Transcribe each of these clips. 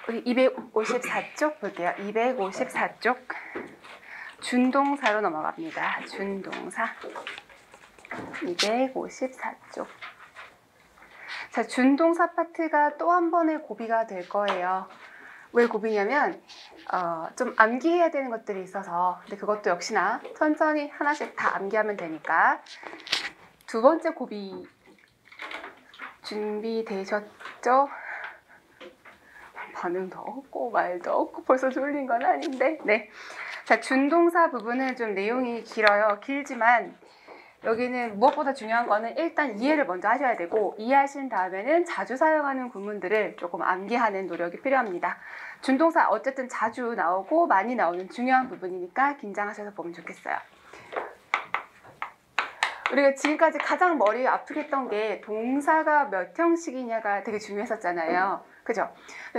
우리 254쪽 볼게요. 254쪽 준동사로 넘어갑니다. 준동사 254쪽. 자, 준동사 파트가 또 한 번의 고비가 될 거예요. 왜 고비냐면 좀 암기해야 되는 것들이 있어서, 근데 그것도 역시나 천천히 하나씩 다 암기하면 되니까. 두 번째 고비 준비되셨죠? 반응도 없고 말도 없고 벌써 졸린 건 아닌데. 네. 자, 준동사 부분은 좀 내용이 길어요. 길지만 여기는 무엇보다 중요한 거는 일단 이해를 먼저 하셔야 되고, 이해하신 다음에는 자주 사용하는 구문들을 조금 암기하는 노력이 필요합니다. 준동사 어쨌든 자주 나오고 많이 나오는 중요한 부분이니까 긴장하셔서 보면 좋겠어요. 우리가 지금까지 가장 머리 아프게 했던 게 동사가 몇 형식이냐가 되게 중요했었잖아요. 그죠?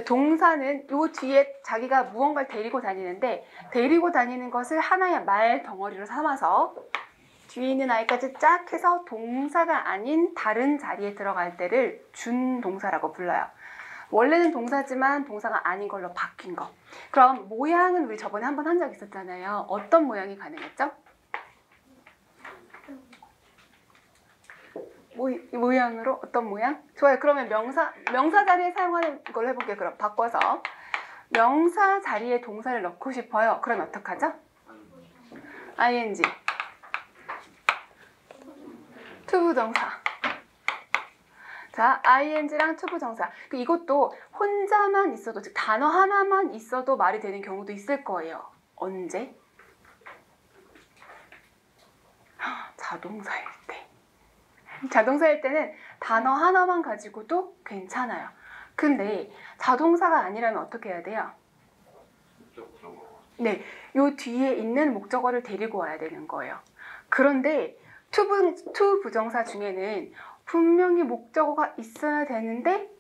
동사는 요 뒤에 자기가 무언가를 데리고 다니는데, 데리고 다니는 것을 하나의 말 덩어리로 삼아서 뒤에 있는 아이까지 쫙 해서 동사가 아닌 다른 자리에 들어갈 때를 준동사라고 불러요. 원래는 동사지만 동사가 아닌 걸로 바뀐 거. 그럼 모양은 우리 저번에 한번 한 적 있었잖아요. 어떤 모양이 가능했죠? 모양으로 어떤 모양? 좋아요. 그러면 명사 자리에 사용하는 걸로 해볼게요. 그럼 바꿔서 명사 자리에 동사를 넣고 싶어요. 그럼 어떡하죠? ing 투부정사. 자, ing랑 투부정사. 이것도 혼자만 있어도, 즉 단어 하나만 있어도 말이 되는 경우도 있을 거예요. 언제? 자동사일 때. 자동사일 때는 단어 하나만 가지고도 괜찮아요. 근데 자동사가 아니라면 어떻게 해야 돼요? 네, 요 뒤에 있는 목적어를 데리고 와야 되는 거예요. 그런데 투부정사 중에는 분명히 목적어가 있어야 되는데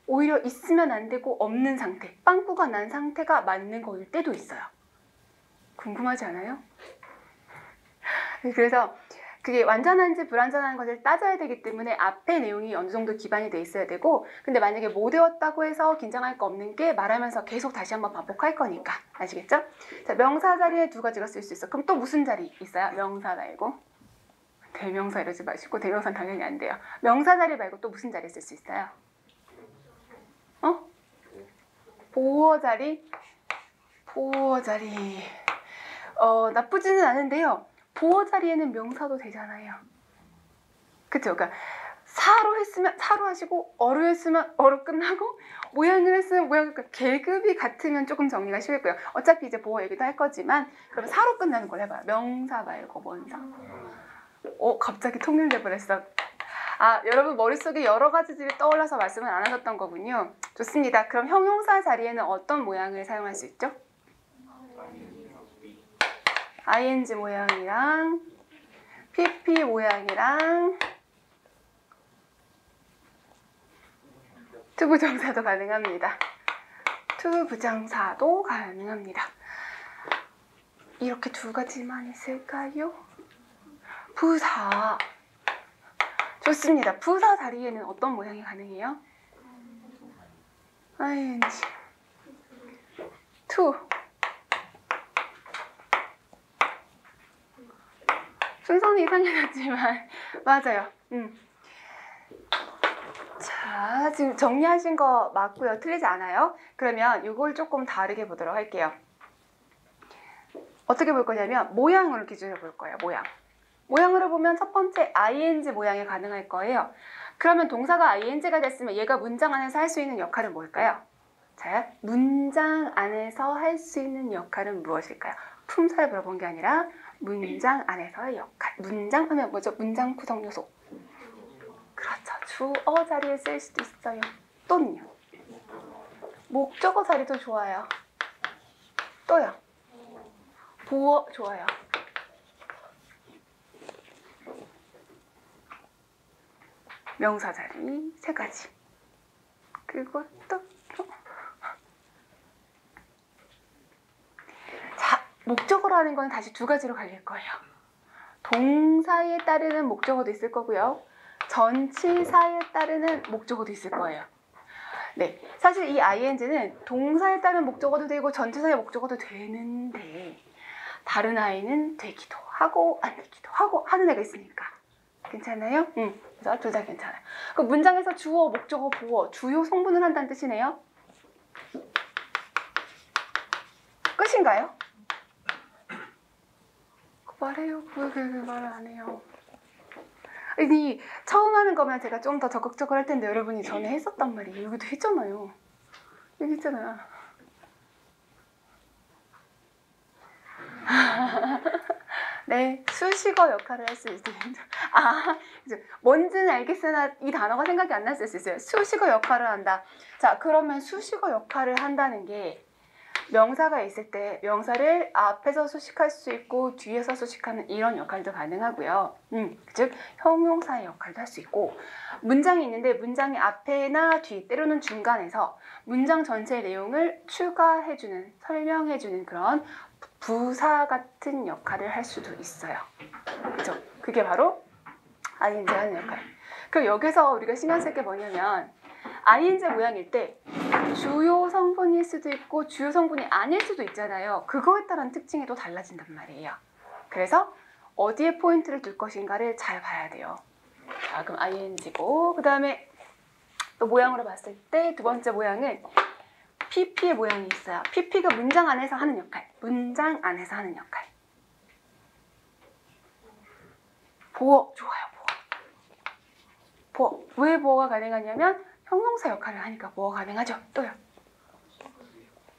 오히려 있으면 안 되고 없는 상태, 빵꾸가 난 상태가 맞는 거일 때도 있어요. 궁금하지 않아요? 그래서 그게 완전한지 불완전한 것을 따져야 되기 때문에 앞에 내용이 어느 정도 기반이 돼 있어야 되고, 근데 만약에 못 외웠다고 해서 긴장할 거 없는 게 말하면서 계속 다시 한번 반복할 거니까. 아시겠죠? 자, 명사 자리에 두 가지가 쓸 수 있어. 그럼 또 무슨 자리 있어요? 명사 말고. 대명사 이러지 마시고, 대명사는 당연히 안 돼요. 명사 자리 말고 또 무슨 자리에 쓸 수 있어요? 보어 자리? 보어 자리. 나쁘지는 않은데요. 보어 자리에는 명사도 되잖아요. 그쵸? 그러니까 사로 했으면 사로 하시고, 어로 했으면 어로 끝나고, 모양을 했으면 모양을 끝나고, 계급이 같으면 조금 정리가 쉬울고요. 어차피 이제 보어 얘기도 할 거지만, 그럼 사로 끝나는 걸 해봐요. 명사 말고 뭔사. 갑자기 통일돼 버렸어. 여러분 머릿속에 여러 가지들이 떠올라서 말씀을 안 하셨던 거군요. 좋습니다. 그럼 형용사 자리에는 어떤 모양을 사용할 수 있죠? ing 모양이랑 pp 모양이랑 투부정사도 가능합니다. 투부정사도 가능합니다. 이렇게 두 가지만 있을까요? 부사. 좋습니다. 부사 자리에는 어떤 모양이 가능해요? ing 투. 순서는 이상해졌지만 맞아요. 자, 지금 정리하신 거 맞고요. 틀리지 않아요? 그러면 이걸 조금 다르게 보도록 할게요. 어떻게 볼 거냐면 모양으로 기준을 볼 거예요. 모양으로 보면 첫 번째 ing 모양이 가능할 거예요. 그러면 동사가 ing가 됐으면 얘가 문장 안에서 할 수 있는 역할은 뭘까요? 자, 문장 안에서 할 수 있는 역할은 무엇일까요? 품사를 물어본 게 아니라 문장 안에서의 역할. 문장 하면 뭐죠? 문장 구성 요소. 그렇죠. 주어 자리에 쓸 수도 있어요. 또는요. 목적어 자리도 좋아요. 또요. 보어 좋아요. 명사 자리 세 가지. 그리고 또 자, 목적어라는 건 다시 두 가지로 갈릴 거예요. 동사에 따르는 목적어도 있을 거고요. 전치사에 따르는 목적어도 있을 거예요. 네, 사실 이 ing는 동사에 따른 목적어도 되고 전치사의 목적어도 되는데 다른 i는 되기도 하고 안 되기도 하고 하는 애가 있으니까 괜찮아요? 그래서 둘 다 괜찮아요. 그 문장에서 주어, 목적어, 보어, 주요 성분을 한다는 뜻이네요. 끝인가요? 말해요. 왜 말을 안 해요? 아니, 처음 하는 거면 제가 좀 더 적극적으로 할 텐데 여러분이 전에 했었단 말이에요. 여기도 했잖아요. 여기 있잖아요. 네, 수식어 역할을 할 수 있습니다. 뭔지는 알겠으나 이 단어가 생각이 안 났을 수 있어요. 수식어 역할을 한다. 자, 그러면 수식어 역할을 한다는 게 명사가 있을 때 명사를 앞에서 수식할 수 있고 뒤에서 수식하는 이런 역할도 가능하고요. 즉 형용사의 역할도 할 수 있고 문장이 있는데 문장의 앞에나 뒤 때로는 중간에서 문장 전체의 내용을 추가해주는 설명해주는 그런 부사 같은 역할을 할 수도 있어요. 그죠? 그게 바로 ing 하는 역할. 그럼 여기서 우리가 신경 쓸 게 뭐냐면 ing 모양일 때 주요 성분일 수도 있고 주요 성분이 아닐 수도 있잖아요. 그거에 따른 특징이 또 달라진단 말이에요. 그래서 어디에 포인트를 둘 것인가를 잘 봐야 돼요. 자, 그럼 ing고 그 다음에 또 모양으로 봤을 때 두 번째 모양은 pp의 모양이 있어요. pp가 문장 안에서 하는 역할. 문장 안에서 하는 역할. 보어, 좋아요. 보어. 왜 보어가 가능하냐면 형용사 역할을 하니까 보어가 가능하죠. 또요.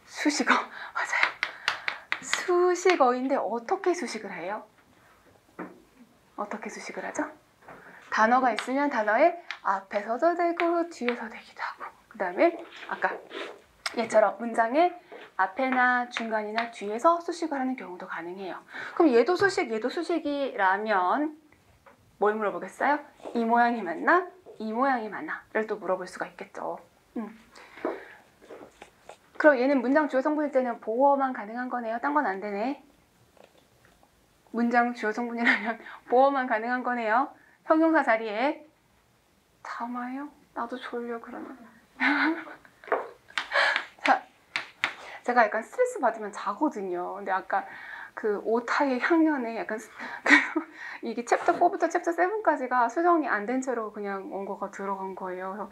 수식어. 맞아요. 수식어인데 어떻게 수식을 해요? 어떻게 수식을 하죠? 단어가 있으면 단어의 앞에서도 되고 뒤에서 되기도 하고 그 다음에 아까 얘처럼 문장의 앞에나 중간이나 뒤에서 수식을 하는 경우도 가능해요. 그럼 얘도 수식, 얘도 수식이라면 뭘 물어보겠어요? 이 모양이 맞나? 이 모양이 맞나?를 또 물어볼 수가 있겠죠. 그럼 얘는 문장 주요 성분일 때는 보어만 가능한 거네요. 딴 건 안 되네. 문장 주요 성분이라면 보어만 가능한 거네요. 형용사 자리에 잠아요? 나도 졸려 그러면. 자, 제가 약간 스트레스 받으면 자거든요. 근데 아까 그 오타의 향연에 약간 이게 챕터 4부터 챕터 7까지가 수정이 안 된 채로 그냥 원고가 들어간 거예요. 그래서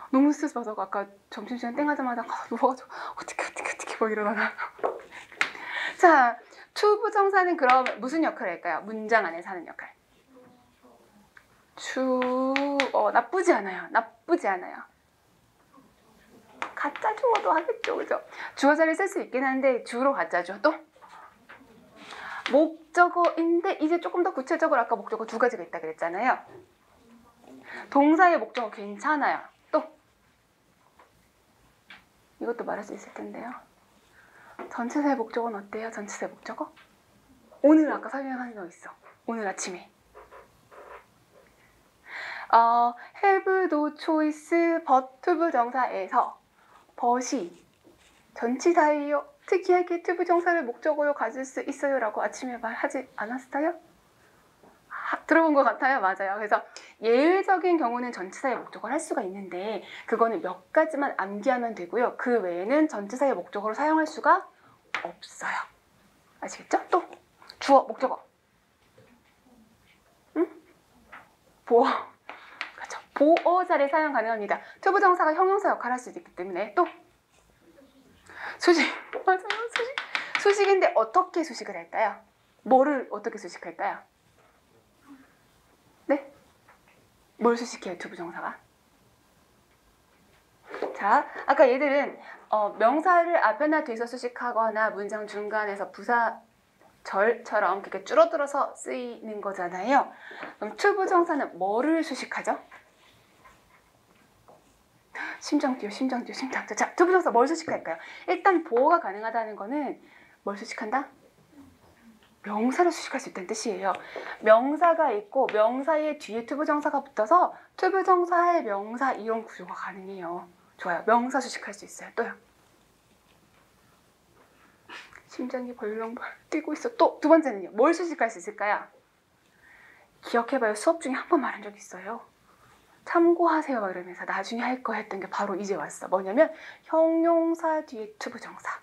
너무 스트레스 받아서 아까 점심시간 땡 하자마자 누워가지고 어떻게 막 이러다가 자, 투부정사는 그럼 무슨 역할을 할까요? 문장 안에서 하는 역할. 나쁘지 않아요. 나쁘지 않아요. 가짜 주어도 하겠죠. 그죠? 주어 자리를 쓸 수 있긴 한데 주로 가짜 주어 또 목적어인데 이제 조금 더 구체적으로 아까 목적어 두 가지가 있다 그랬잖아요. 동사의 목적어 괜찮아요. 또 이것도 말할 수 있을 텐데요. 전치사의 목적어는 어때요? 전치사의 목적어? 오늘 아까 설명한 거 있어. 오늘 아침에 have no choice but 투부정사에서 but이 전치사예요. 특이하게 투부정사를 목적어로 가질 수 있어요 라고 아침에 말하지 않았어요? 들어본 것 같아요. 맞아요. 그래서 예외적인 경우는 전치사의 목적어를 할 수가 있는데 그거는 몇 가지만 암기하면 되고요. 그 외에는 전치사의 목적어로 사용할 수가 없어요. 아시겠죠? 또 주어, 목적어. 응? 보어. 그렇죠. 보어 자리에 사용 가능합니다. 투부정사가 형용사 역할을 할 수 있기 때문에 또 수식. 맞아요. 수식. 수식인데 어떻게 수식을 할까요? 뭐를 어떻게 수식할까요? 네? 뭘 수식해요, 투부정사가? 자, 아까 얘들은 명사를 앞에나 뒤에서 수식하거나 문장 중간에서 부사절처럼 그렇게 줄어들어서 쓰이는 거잖아요. 그럼 투부정사는 뭐를 수식하죠? 심장 뛰어. 자, 투부정사 뭘 수식할까요? 일단 보어가 가능하다는 거는 뭘 수식한다? 명사를 수식할 수 있다는 뜻이에요. 명사가 있고 명사의 뒤에 투부정사가 붙어서 투부정사의 명사 이용 구조가 가능해요. 좋아요. 명사 수식할 수 있어요. 또요. 심장이 벌렁벌렁 뛰고 있어. 또 두 번째는요. 뭘 수식할 수 있을까요? 기억해봐요. 수업 중에 한 번 말한 적 있어요. 참고하세요 막 이러면서 나중에 할 거 했던 게 바로 이제 왔어. 뭐냐면 형용사 뒤에 투부정사.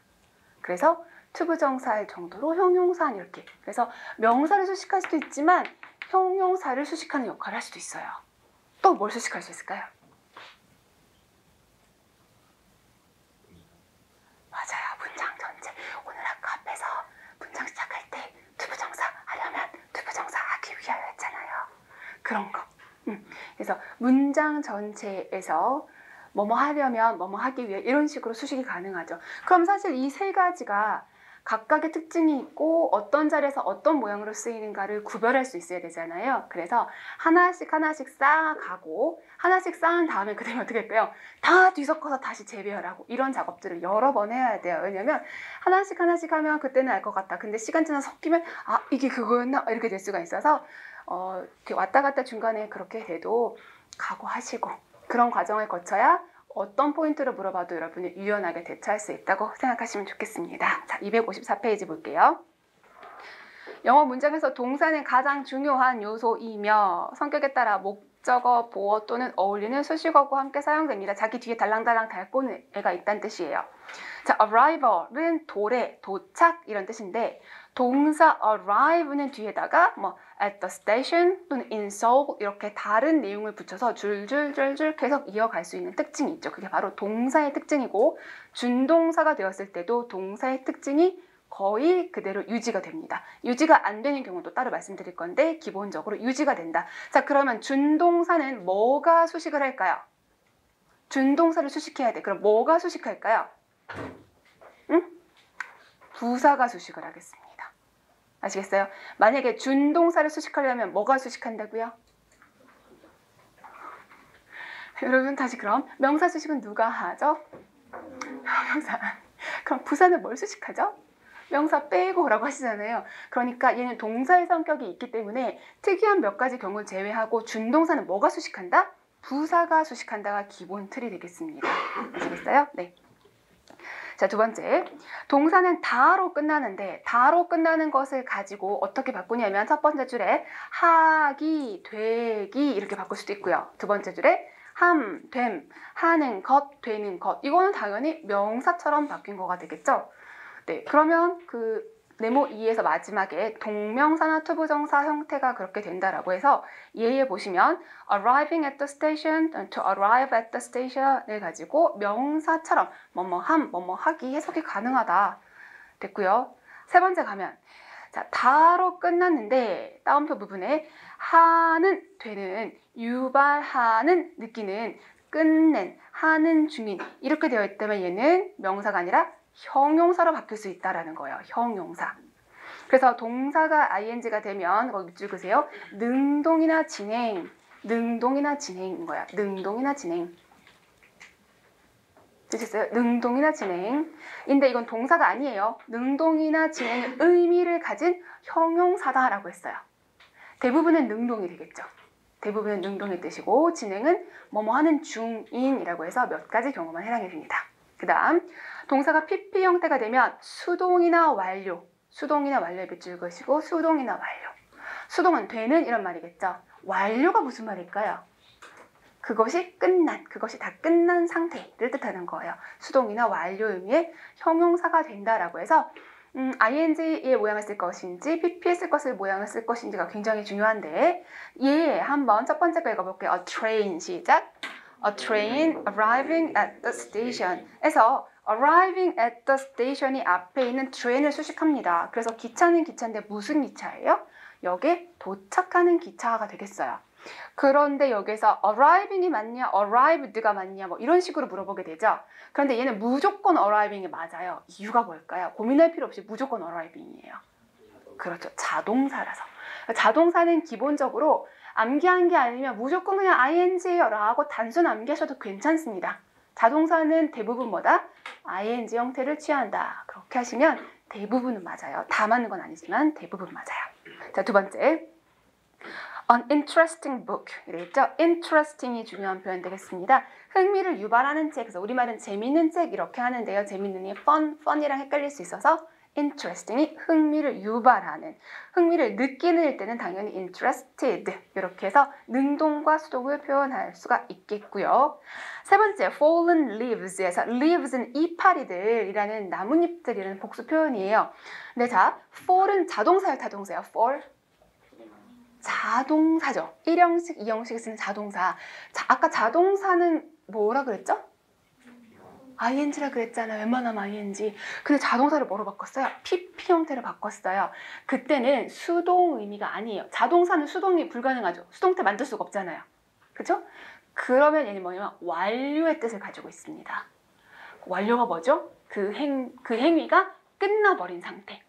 그래서 투부정사의 정도로 형용사는 이렇게. 그래서 명사를 수식할 수도 있지만 형용사를 수식하는 역할을 할 수도 있어요. 또 뭘 수식할 수 있을까요? 맞아요. 문장 전체. 오늘 아까 앞에서 문장 시작할 때 투부정사 하려면 투부정사 하기 위하여 했잖아요. 그런 거. 그래서 문장 전체에서 뭐뭐 하려면 뭐뭐 하기 위해 이런 식으로 수식이 가능하죠. 그럼 사실 이 세 가지가 각각의 특징이 있고 어떤 자리에서 어떤 모양으로 쓰이는가를 구별할 수 있어야 되잖아요. 그래서 하나씩 쌓아가고 하나씩 쌓은 다음에 그 다음에 어떻게 할까요? 다 뒤섞어서 다시 재배열하고 이런 작업들을 여러 번 해야 돼요. 왜냐면 하나씩 하면 그때는 알 것 같다. 근데 시간 지나서 섞이면 아 이게 그거였나? 이렇게 될 수가 있어서 이렇게 왔다 갔다 중간에 그렇게 돼도 각오하시고 그런 과정을 거쳐야 어떤 포인트를 물어봐도 여러분이 유연하게 대처할 수 있다고 생각하시면 좋겠습니다. 자, 254페이지 볼게요. 영어 문장에서 동사는 가장 중요한 요소이며 성격에 따라 목적어, 보어 또는 어울리는 수식어과 함께 사용됩니다. 자기 뒤에 달랑달랑 달고는 애가 있다는 뜻이에요. 자, arrival은 도래, 도착 이런 뜻인데 동사 arrive는 뒤에다가 뭐 at the station 또는 in Seoul 이렇게 다른 내용을 붙여서 줄줄줄줄 계속 이어갈 수 있는 특징이 있죠. 그게 바로 동사의 특징이고 준동사가 되었을 때도 동사의 특징이 거의 그대로 유지가 됩니다. 유지가 안 되는 경우도 따로 말씀드릴 건데 기본적으로 유지가 된다. 자, 그러면 준동사는 뭐가 수식을 할까요? 준동사를 수식해야 돼. 그럼 뭐가 수식할까요? 응? 부사가 수식을 하겠습니다. 아시겠어요? 만약에 준동사를 수식하려면 뭐가 수식한다고요? 여러분 다시 그럼 명사 수식은 누가 하죠? 명사. 그럼 부사는 뭘 수식하죠? 명사 빼고 라고 하시잖아요. 그러니까 얘는 동사의 성격이 있기 때문에 특이한 몇 가지 경우를 제외하고 준동사는 뭐가 수식한다? 부사가 수식한다가 기본 틀이 되겠습니다. 아시겠어요? 네. 자, 두 번째. 동사는 다로 끝나는데 다로 끝나는 것을 가지고 어떻게 바꾸냐면 첫 번째 줄에 하기, 되기 이렇게 바꿀 수도 있고요. 두 번째 줄에 함, 됨, 하는 것, 되는 것 이거는 당연히 명사처럼 바뀐 거가 되겠죠. 네, 그러면 그 네모 2에서 마지막에 동명사나 투부정사 형태가 그렇게 된다라고 해서 예에 보시면 arriving at the station, to arrive at the station을 가지고 명사처럼 뭐뭐함, 뭐뭐하기 해석이 가능하다 됐고요. 세 번째 가면 자, 다로 끝났는데 따옴표 부분에 하는, 되는, 유발하는, 느끼는, 끝낸, 하는 중인 이렇게 되어 있다면 얘는 명사가 아니라 형용사로 바뀔 수 있다라는 거예요. 형용사. 그래서 동사가 ing가 되면 거기 읽으세요. 능동이나 진행, 능동이나 진행인 거야. 능동이나 진행. 되셨어요? 능동이나 진행인데 이건 동사가 아니에요. 능동이나 진행의 의미를 가진 형용사다라고 했어요. 대부분은 능동이 되겠죠. 대부분은 능동의 뜻이고 진행은 뭐뭐 하는 중인이라고 해서 몇 가지 경우만 해당이 됩니다. 그 다음 동사가 PP 형태가 되면 수동이나 완료, 수동이나 완료에 비출 것이고 수동이나 완료. 수동은 되는 이런 말이겠죠. 완료가 무슨 말일까요? 그것이 끝난, 그것이 다 끝난 상태를 뜻하는 거예요. 수동이나 완료 의미의 형용사가 된다라고 해서 ing의 모양을 쓸 것인지 pp에 쓸 것을 모양을 쓸 것인지가 굉장히 중요한데 한번 첫 번째 거 읽어볼게요. A train 시작. A train arriving at the station에서 arriving at the station이 앞에 있는 train을 수식합니다. 그래서 기차는 기차인데 무슨 기차예요? 여기에 도착하는 기차가 되겠어요. 그런데 여기서 arriving이 맞냐, arrived가 맞냐 뭐 이런 식으로 물어보게 되죠. 그런데 얘는 무조건 arriving이 맞아요. 이유가 뭘까요? 고민할 필요 없이 무조건 arriving이에요. 그렇죠. 자동사라서. 자동사는 기본적으로 암기한 게 아니면 무조건 그냥 ing예요 라고 단순 암기하셔도 괜찮습니다. 자동사는 대부분 뭐다? ing 형태를 취한다. 그렇게 하시면 대부분은 맞아요. 다 맞는 건 아니지만 대부분 맞아요. 자, 두 번째. An interesting book 이랬죠? interesting이 중요한 표현 되겠습니다. 흥미를 유발하는 책, 그래서 우리말은 재밌는 책 이렇게 하는데요. 재밌는 이 fun이랑 헷갈릴 수 있어서 interesting이 흥미를 유발하는, 흥미를 느끼는 일 때는 당연히 interested 이렇게 해서 능동과 수동을 표현할 수가 있겠고요. 세 번째, fallen leaves에서 leaves는 이파리들이라는 나뭇잎들이라는 복수 표현이에요. 근데 자, fall은 자동사예요, 타동사예요? fall? 자동사죠. 1형식, 2형식에 쓰는 자동사. 자, 아까 자동사는 뭐라 그랬죠? ing라 그랬잖아요. 웬만하면 ing. 근데 자동사를 뭐로 바꿨어요? pp 형태로 바꿨어요. 그때는 수동 의미가 아니에요. 자동사는 수동이 불가능하죠. 수동태 만들 수가 없잖아요. 그죠? 그러면 얘는 뭐냐면 완료의 뜻을 가지고 있습니다. 완료가 뭐죠? 그 행위가 끝나버린 상태.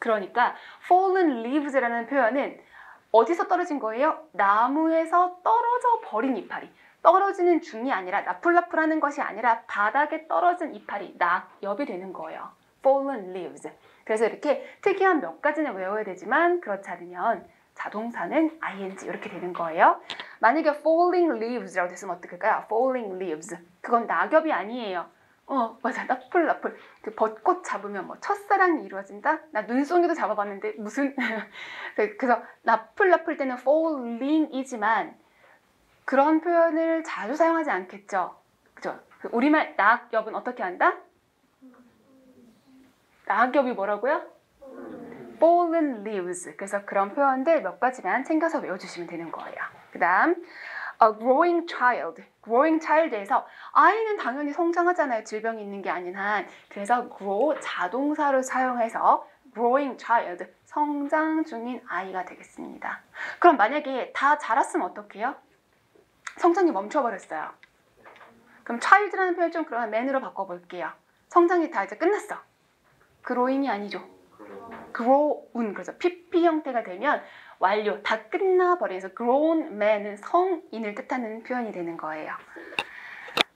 그러니까 fallen leaves라는 표현은 어디서 떨어진 거예요? 나무에서 떨어져 버린 이파리. 떨어지는 중이 아니라 나풀나풀하는 것이 아니라 바닥에 떨어진 이파리, 낙엽이 되는 거예요. fallen leaves. 그래서 이렇게 특이한 몇 가지는 외워야 되지만 그렇지 않으면 자동사는 ing 이렇게 되는 거예요. 만약에 falling leaves라고 됐으면 어떡할까요? falling leaves. 그건 낙엽이 아니에요. 맞아. 나풀나풀. 그 벚꽃 잡으면 뭐 첫사랑이 이루어진다? 나 눈송이도 잡아봤는데 무슨 그래서 나풀나풀 때는 falling이지만 그런 표현을 자주 사용하지 않겠죠. 그죠? 우리말 낙엽은 어떻게 한다? 낙엽이 뭐라고요? fallen leaves. 그래서 그런 표현들 몇 가지만 챙겨서 외워주시면 되는 거예요. 그 다음 a growing child. growing child에서 아이는 당연히 성장하잖아요. 질병이 있는 게 아닌 한. 그래서 grow 자동사로 사용해서 growing child 성장 중인 아이가 되겠습니다. 그럼 만약에 다 자랐으면 어떡해요? 성장이 멈춰버렸어요. 그럼 child라는 표현 좀 그러면 man으로 바꿔볼게요. 성장이 다 이제 끝났어. growing이 아니죠. grown. 그래서 pp 형태가 되면 완료, 다 끝나버려서 grown man은 성인을 뜻하는 표현이 되는 거예요.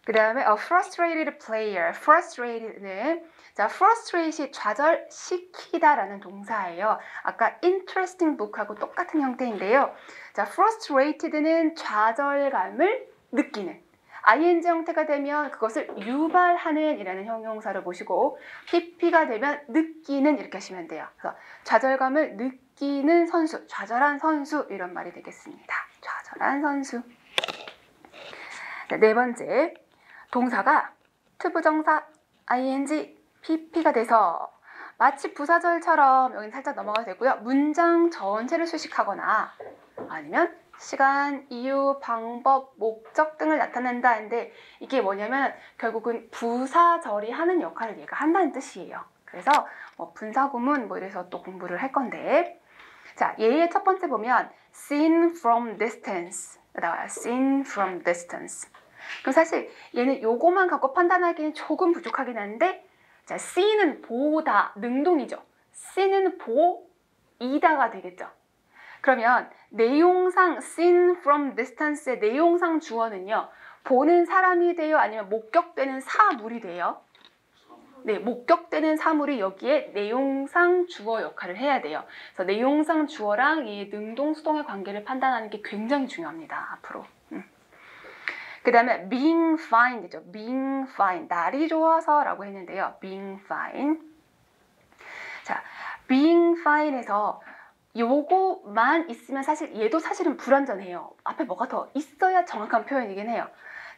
그 다음에 a frustrated player. frustrated는 자, frustrate이 좌절시키다라는 동사예요. 아까 interesting book하고 똑같은 형태인데요. 자, frustrated는 좌절감을 느끼는. ing 형태가 되면 그것을 유발하는 이라는 형용사를 보시고 pp가 되면 느끼는 이렇게 하시면 돼요. 그래서 좌절감을 느끼는 선수, 좌절한 선수 이런 말이 되겠습니다. 좌절한 선수. 네 번째, 동사가 투부정사 ing, pp가 돼서 마치 부사절처럼 여기는 살짝 넘어가도 되고요. 문장 전체를 수식하거나 아니면 시간, 이유, 방법, 목적 등을 나타낸다 하는데 이게 뭐냐면 결국은 부사절이 하는 역할을 얘가 한다는 뜻이에요. 그래서 뭐 분사구문 뭐 이래서 또 공부를 할 건데 자, 얘의 첫 번째 보면 seen from distance 나와요. seen from distance. 그럼 사실 얘는 요거만 갖고 판단하기는 조금 부족하긴 한데 자, see는 보다 능동이죠. see는 보이다가 되겠죠. 그러면 내용상 seen from distance의 내용상 주어는요. 보는 사람이 돼요? 아니면 목격되는 사물이 돼요? 네, 목격되는 사물이 여기에 내용상 주어 역할을 해야 돼요. 그래서 내용상 주어랑 이 능동, 수동의 관계를 판단하는 게 굉장히 중요합니다. 앞으로. 그 다음에 being fine이죠. being fine. 날이 좋아서 라고 했는데요. being fine. 자, being fine에서 요거만 있으면 사실 얘도 사실은 불완전해요. 앞에 뭐가 더 있어야 정확한 표현이긴 해요.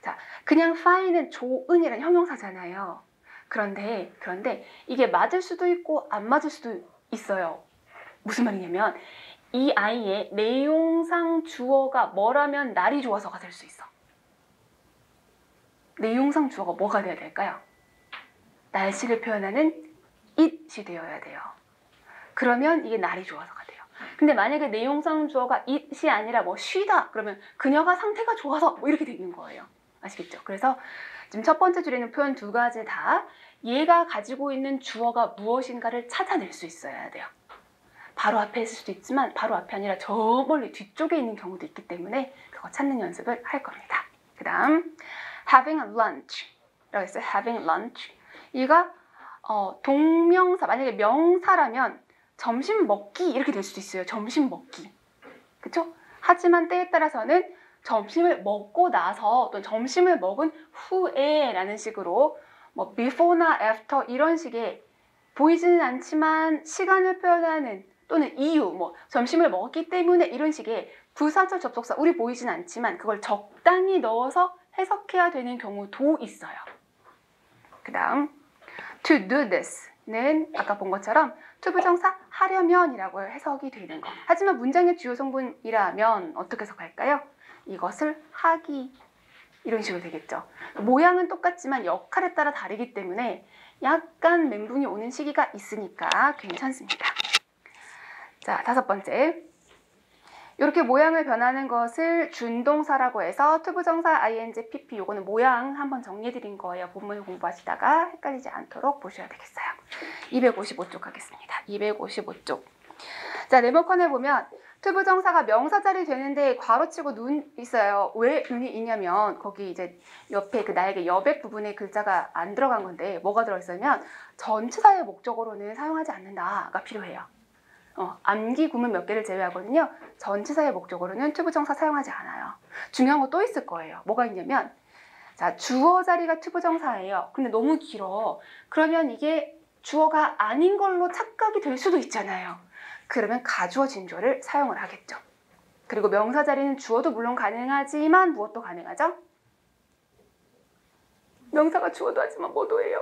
자, 그냥 fine은 좋은이라는 형용사잖아요. 그런데 이게 맞을 수도 있고 안 맞을 수도 있어요. 무슨 말이냐면 이 아이의 내용상 주어가 뭐라면 날이 좋아서가 될 수 있어. 내용상 주어가 뭐가 돼야 될까요? 날씨를 표현하는 it이 되어야 돼요. 그러면 이게 날이 좋아서가 돼요. 근데 만약에 내용상 주어가 it이 아니라 뭐 쉬다 그러면 그녀가 상태가 좋아서 뭐 이렇게 되는 거예요. 아시겠죠? 그래서 지금 첫 번째 줄에 있는 표현 두 가지 다 얘가 가지고 있는 주어가 무엇인가를 찾아낼 수 있어야 돼요. 바로 앞에 있을 수도 있지만 바로 앞이 아니라 저 멀리 뒤쪽에 있는 경우도 있기 때문에 그거 찾는 연습을 할 겁니다. 그 다음 having lunch 라고 했어요. having lunch. 이가 동명사, 만약에 명사라면 점심 먹기 이렇게 될 수도 있어요. 점심 먹기. 그쵸? 하지만 때에 따라서는 점심을 먹고 나서 또는 점심을 먹은 후에 라는 식으로 뭐 before나 after 이런 식의 보이지는 않지만 시간을 표현하는 또는 이유, 뭐 점심을 먹었기 때문에 이런 식의 부사절 접속사, 우리 보이진 않지만 그걸 적당히 넣어서 해석해야 되는 경우도 있어요. 그 다음 to do this는 아까 본 것처럼 투부정사 하려면이라고 해석이 되는 거. 하지만 문장의 주요 성분이라면 어떻게 해석할까요? 이것을 하기, 이런 식으로 되겠죠. 모양은 똑같지만 역할에 따라 다르기 때문에 약간 멘붕이 오는 시기가 있으니까 괜찮습니다. 자, 5번째. 이렇게 모양을 변하는 것을 준동사라고 해서 투부정사 ing, pp, 요거는 모양 한번 정리해드린 거예요. 본문 공부하시다가 헷갈리지 않도록 보셔야 되겠어요. 255쪽 가겠습니다. 255쪽. 자, 네모칸에 보면 투부정사가 명사 자리 되는데 괄호치고 눈 있어요. 왜 눈이 있냐면 거기 이제 옆에 그 나에게 여백 부분에 글자가 안 들어간 건데 뭐가 들어있으면 전치사의 목적어로는 사용하지 않는다가 필요해요. 암기 구문 몇 개를 제외하거든요. 전치사의 목적어로는 투부정사 사용하지 않아요. 중요한 거 또 있을 거예요. 뭐가 있냐면 자, 주어 자리가 투부정사예요. 근데 너무 길어. 그러면 이게 주어가 아닌 걸로 착각이 될 수도 있잖아요. 그러면 가주어 진주어를 사용을 하겠죠. 그리고 명사 자리는 주어도 물론 가능하지만 무엇도 가능하죠? 명사가 주어도 하지만 뭐도 해요?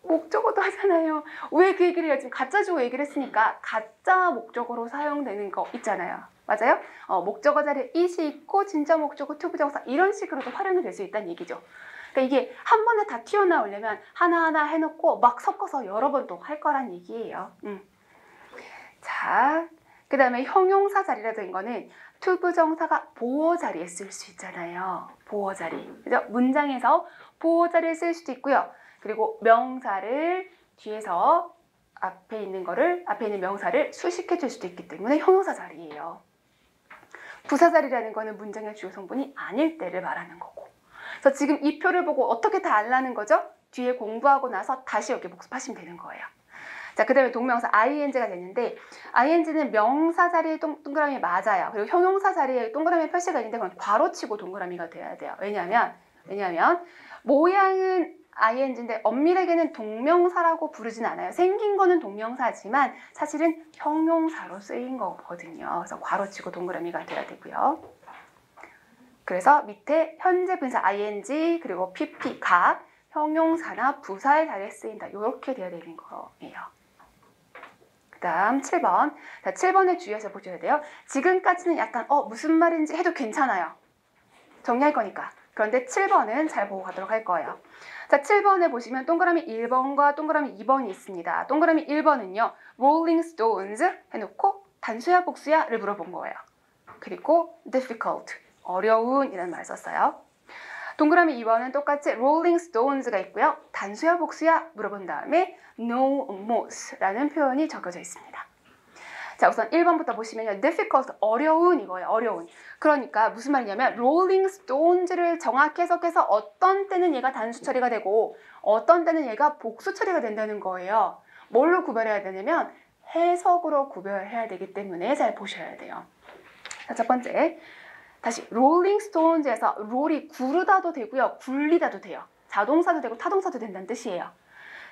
목적어도 하잖아요. 왜 그 얘기를 해요? 지금 가짜 주어 얘기를 했으니까 가짜 목적어로 사용되는 거 있잖아요. 맞아요? 목적어 자리에 it이 있고 진짜 목적어 투부정사 이런 식으로도 활용이 될 수 있다는 얘기죠. 그러니까 이게 한 번에 다 튀어나오려면 하나하나 해놓고 막 섞어서 여러 번 또 할 거란 얘기예요. 자, 그 다음에 형용사 자리라는 거는 투부정사가 보어 자리에 쓸 수 있잖아요. 보어 자리. 그죠? 문장에서 보어 자리에 쓸 수도 있고요. 그리고 명사를 뒤에서 앞에 있는 명사를 수식해 줄 수도 있기 때문에 형용사 자리예요. 부사 자리라는 거는 문장의 주요 성분이 아닐 때를 말하는 거고. 그래서 지금 이 표를 보고 어떻게 다 알라는 거죠? 뒤에 공부하고 나서 다시 여기 복습하시면 되는 거예요. 자, 그 다음에 동명사 ing가 됐는데 ing는 명사 자리에 동그라미 맞아요. 그리고 형용사 자리에 동그라미 표시가 있는데 그건 괄호치고 동그라미가 돼야 돼요. 왜냐하면 모양은 ing인데 엄밀하게는 동명사라고 부르진 않아요. 생긴 거는 동명사지만 사실은 형용사로 쓰인 거거든요. 그래서 괄호치고 동그라미가 돼야 되고요. 그래서 밑에 현재 분사 ing 그리고 pp가 형용사나 부사의 자리에 쓰인다. 이렇게 돼야 되는 거예요. 그 다음 7번. 자, 7번에 주의해서 보셔야 돼요. 지금까지는 약간 무슨 말인지 해도 괜찮아요. 정리할 거니까. 그런데 7번은 잘 보고 가도록 할 거예요. 자, 7번에 보시면 동그라미 1번과 동그라미 2번이 있습니다. 동그라미 1번은요. Rolling Stones 해놓고 단수야 복수야를 물어본 거예요. 그리고 difficult, 어려운 이라는 말을 썼어요. 동그라미 2번은 똑같이 Rolling Stones가 있고요. 단수야 복수야 물어본 다음에 No more라는 표현이 적혀져 있습니다. 자, 우선 1번부터 보시면요. difficult, 어려운 이거예요. 어려운. 그러니까 무슨 말이냐면 rolling stones를 정확히 해석해서 어떤 때는 얘가 단수 처리가 되고 어떤 때는 얘가 복수 처리가 된다는 거예요. 뭘로 구별해야 되냐면 해석으로 구별해야 되기 때문에 잘 보셔야 돼요. 자, 첫 번째. 다시 rolling stones에서 roll이 구르다도 되고요. 굴리다도 돼요. 자동사도 되고 타동사도 된다는 뜻이에요.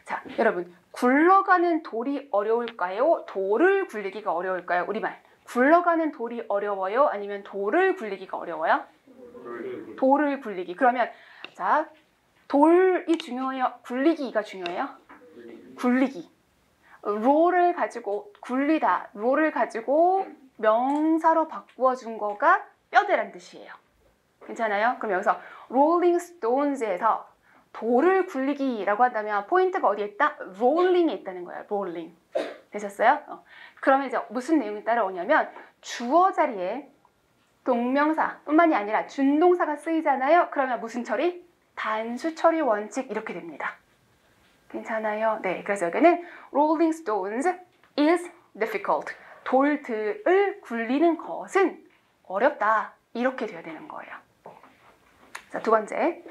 자, 여러분 굴러가는 돌이 어려울까요? 돌을 굴리기가 어려울까요? 우리말 굴러가는 돌이 어려워요? 아니면 돌을 굴리기가 어려워요? 돌을 굴리기. 그러면 자, 돌이 중요해요? 굴리기가 중요해요? 굴리기. 롤을 가지고 굴리다, 롤을 가지고 명사로 바꾸어준 거가 뼈대란 뜻이에요. 괜찮아요? 그럼 여기서 rolling stones에서 돌을 굴리기라고 한다면 포인트가 어디에 있다? rolling에 있다는 거예요. rolling. 되셨어요? 그러면 이제 무슨 내용이 따라오냐면 주어 자리에 동명사뿐만이 아니라 준동사가 쓰이잖아요. 그러면 무슨 처리? 단수 처리 원칙 이렇게 됩니다. 괜찮아요? 네, 그래서 여기는 rolling stones is difficult. 돌들을 굴리는 것은 어렵다. 이렇게 돼야 되는 거예요. 자, 두 번째.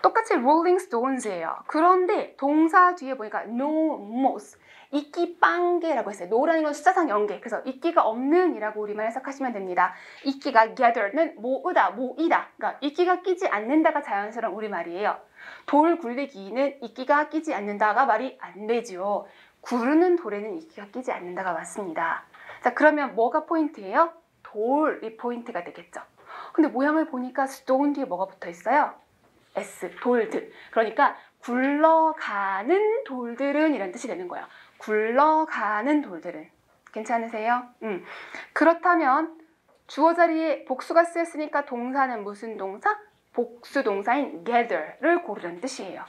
똑같이 rolling stones예요. 그런데 동사 뒤에 보니까 no more, 이끼 빵개라고 했어요. no라는 건 숫자상 0개. 그래서 이끼가 없는 이라고 우리말 해석하시면 됩니다. 이끼가 gather는 모으다, 모이다. 그러니까 이끼가 끼지 않는다가 자연스러운 우리말이에요. 돌 굴리기는 이끼가 끼지 않는다가 말이 안 되죠. 구르는 돌에는 이끼가 끼지 않는다가 맞습니다. 자, 그러면 뭐가 포인트예요? 돌이 포인트가 되겠죠. 근데 모양을 보니까 stone 뒤에 뭐가 붙어 있어요? S, 돌들. 그러니까 굴러가는 돌들은 이런 뜻이 되는 거예요. 굴러가는 돌들은. 괜찮으세요? 그렇다면 주어 자리에 복수가 쓰였으니까 동사는 무슨 동사? 복수 동사인 gather를 고르는 뜻이에요.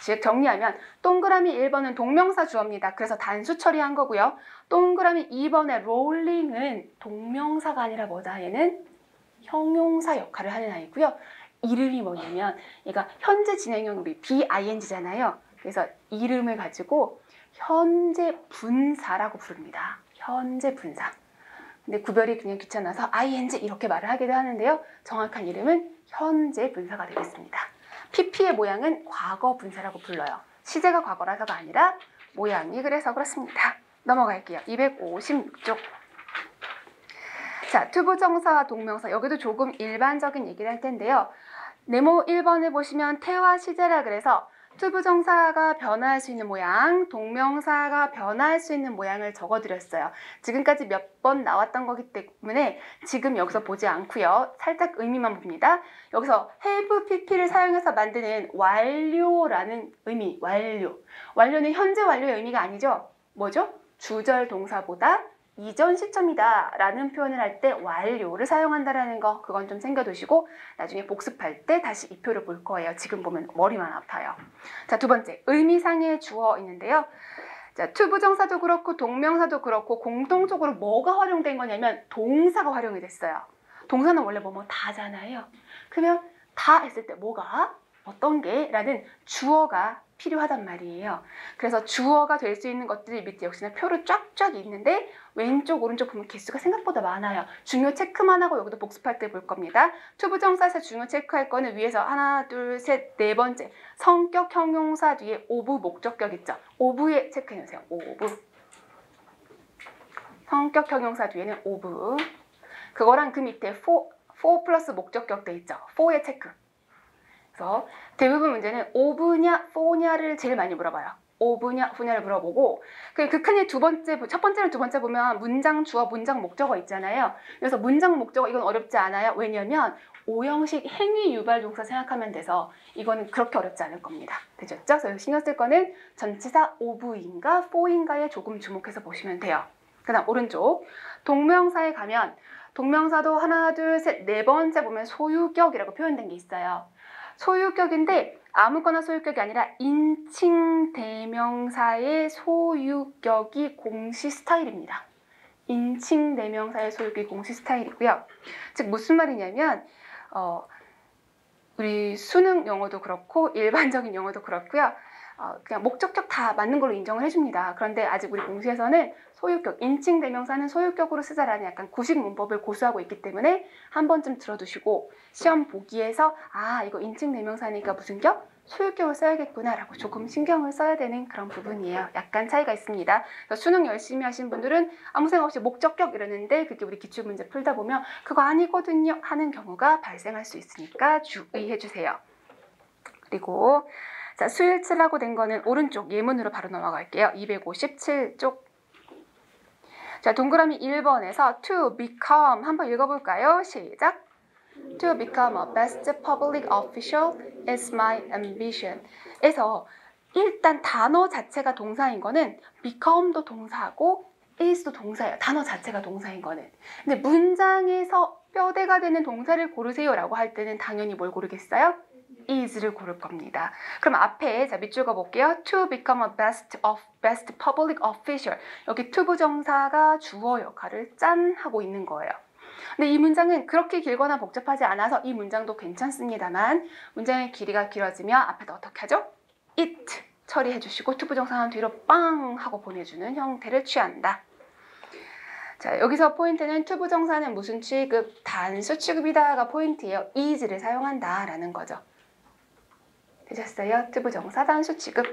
즉 정리하면 동그라미 1번은 동명사 주어입니다. 그래서 단수 처리한 거고요. 동그라미 2번의 rolling은 동명사가 아니라 뭐다? 얘는 형용사 역할을 하는 아이고요. 이름이 뭐냐면 얘가 현재 진행형 우리 BING잖아요. 그래서 이름을 가지고 현재 분사라고 부릅니다. 현재 분사. 근데 구별이 그냥 귀찮아서 ING 이렇게 말을 하기도 하는데요. 정확한 이름은 현재 분사가 되겠습니다. PP의 모양은 과거 분사라고 불러요. 시제가 과거라서가 아니라 모양이 그래서 그렇습니다. 넘어갈게요. 256쪽. 자, 투부정사, 동명사. 여기도 조금 일반적인 얘기를 할 텐데요. 네모 1번을 보시면 태와 시제라 그래서 투부정사가 변화할 수 있는 모양, 동명사가 변화할 수 있는 모양을 적어드렸어요. 지금까지 몇 번 나왔던 거기 때문에 지금 여기서 보지 않고요. 살짝 의미만 봅니다. 여기서 have pp를 사용해서 만드는 완료라는 의미, 완료. 완료는 현재 완료의 의미가 아니죠. 뭐죠? 주절 동사보다 이전 시점이다 라는 표현을 할 때 완료를 사용한다라는 거, 그건 좀 챙겨두시고 나중에 복습할 때 다시 이 표를 볼 거예요. 지금 보면 머리만 아파요. 자, 두 번째, 의미상의 주어 있는데요. 자, 투부정사도 그렇고 동명사도 그렇고 공통적으로 뭐가 활용된 거냐면 동사가 활용이 됐어요. 동사는 원래 뭐뭐 다잖아요. 그러면 다 했을 때 뭐가? 어떤 게? 라는 주어가 필요하단 말이에요. 그래서 주어가 될 수 있는 것들이 밑에 역시나 표로 쫙쫙 있는데 왼쪽 오른쪽 보면 개수가 생각보다 많아요. 중요 체크만 하고 여기도 복습할 때 볼 겁니다. 투부정사에서 중요 체크할 거는 위에서 하나 둘 셋 네 번째 성격 형용사 뒤에 오브 목적격 있죠. 오브에 체크해 놓으세요. 오브. 성격 형용사 뒤에는 오브. 그거랑 그 밑에 for 플러스 목적격 돼 있죠. for에 체크. 그래서 대부분 문제는 오브냐, for냐를 제일 많이 물어봐요. 오브냐, for냐를 물어보고 그 칸의 첫 번째랑 두 번째 보면 문장 주어, 문장 목적어 있잖아요. 그래서 문장 목적어 이건 어렵지 않아요. 왜냐면 오형식 행위 유발 동사 생각하면 돼서 이거는 그렇게 어렵지 않을 겁니다. 되셨죠? 그래서 신경 쓸 거는 전치사 오브인가, for인가에 조금 주목해서 보시면 돼요. 그 다음 오른쪽 동명사에 가면 동명사도 하나, 둘, 셋, 네 번째 보면 소유격이라고 표현된 게 있어요. 소유격인데 아무거나 소유격이 아니라 인칭 대명사의 소유격이 공시 스타일입니다. 인칭 대명사의 소유격이 공시 스타일이고요. 즉 무슨 말이냐면 우리 수능 영어도 그렇고 일반적인 영어도 그렇고요. 그냥 목적격 다 맞는 걸로 인정을 해줍니다. 그런데 아직 우리 공시에서는 소유격, 인칭 대명사는 소유격으로 쓰자라는 약간 구식 문법을 고수하고 있기 때문에 한 번쯤 들어두시고 시험 보기에서 이거 인칭 대명사니까 무슨 격? 소유격을 써야겠구나 라고 조금 신경을 써야 되는 그런 부분이에요. 약간 차이가 있습니다. 그래서 수능 열심히 하신 분들은 아무 생각 없이 목적격 이러는데 그게 우리 기출문제 풀다 보면 그거 아니거든요 하는 경우가 발생할 수 있으니까 주의해 주세요. 그리고 자, 수일치라고 된 거는 오른쪽 예문으로 바로 넘어갈게요. 257쪽. 자, 동그라미 1번에서 to become 한번 읽어볼까요? 시작. To become a best public official is my ambition. 에서 일단 단어 자체가 동사인 거는 become도 동사고 is도 동사예요. 단어 자체가 동사인 거는. 근데 문장에서 뼈대가 되는 동사를 고르세요 라고 할 때는 당연히 뭘 고르겠어요? is를 고를 겁니다. 그럼 앞에 자 밑줄 그어볼게요. To become a best public official. 여기 to 부정사가 주어 역할을 짠 하고 있는 거예요. 근데 이 문장은 그렇게 길거나 복잡하지 않아서 이 문장도 괜찮습니다만 문장의 길이가 길어지면 앞에다 어떻게 하죠? it 처리해 주시고 to 부정사는 뒤로 빵 하고 보내주는 형태를 취한다. 자, 여기서 포인트는 to 부정사는 무슨 취급? 단수 취급이다가 포인트예요. is를 사용한다라는 거죠. 되셨어요? to 부정사 단수 취급.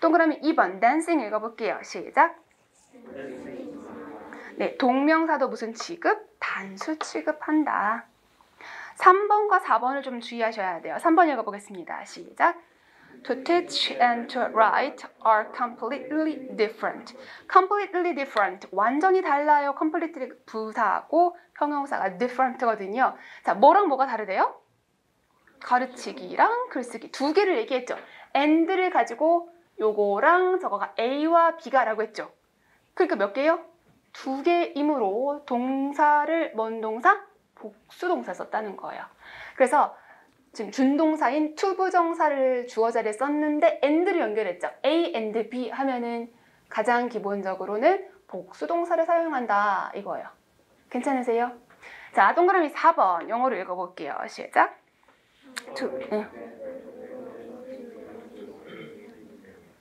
동그라미 2번 dancing 읽어볼게요. 시작. 네, 동명사도 무슨 취급? 단수 취급한다. 3번과 4번을 좀 주의하셔야 돼요. 3번 읽어보겠습니다. 시작. To teach and to write are completely different. completely different. 완전히 달라요. completely 부사하고 형용사가 different거든요. 자, 뭐랑 뭐가 다르대요? 가르치기랑 글쓰기 두 개를 얘기했죠. and를 가지고 요거랑 저거가 A와 B가 라고 했죠. 그러니까 몇 개요? 두 개이므로 동사를 뭔 동사? 복수동사 썼다는 거예요. 그래서 지금 준동사인 투부정사를 주어 자리에 썼는데 and를 연결했죠. A and B 하면은 가장 기본적으로는 복수동사를 사용한다 이거예요. 괜찮으세요? 자, 동그라미 4번 영어로 읽어볼게요. 시작.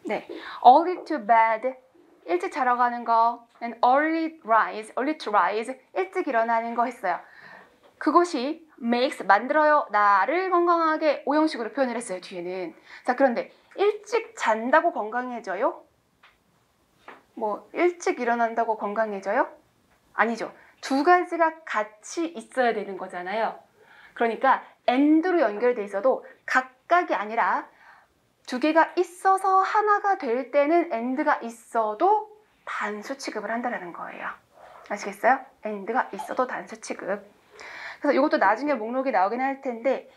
네, early to bed 일찍 자러 가는 거, and early to rise 일찍 일어나는 거 했어요. 그것이 makes 만들어요 나를 건강하게 오형식으로 표현을 했어요. 뒤에는. 자, 그런데 일찍 잔다고 건강해져요? 뭐 일찍 일어난다고 건강해져요? 아니죠. 두 가지가 같이 있어야 되는 거잖아요. 그러니까 and로 연결돼 있어도 각각이 아니라 두 개가 있어서 하나가 될 때는 and가 있어도 단수 취급을 한다는 거예요. 아시겠어요? and가 있어도 단수 취급. 그래서 이것도 나중에 목록이 나오긴 할 텐데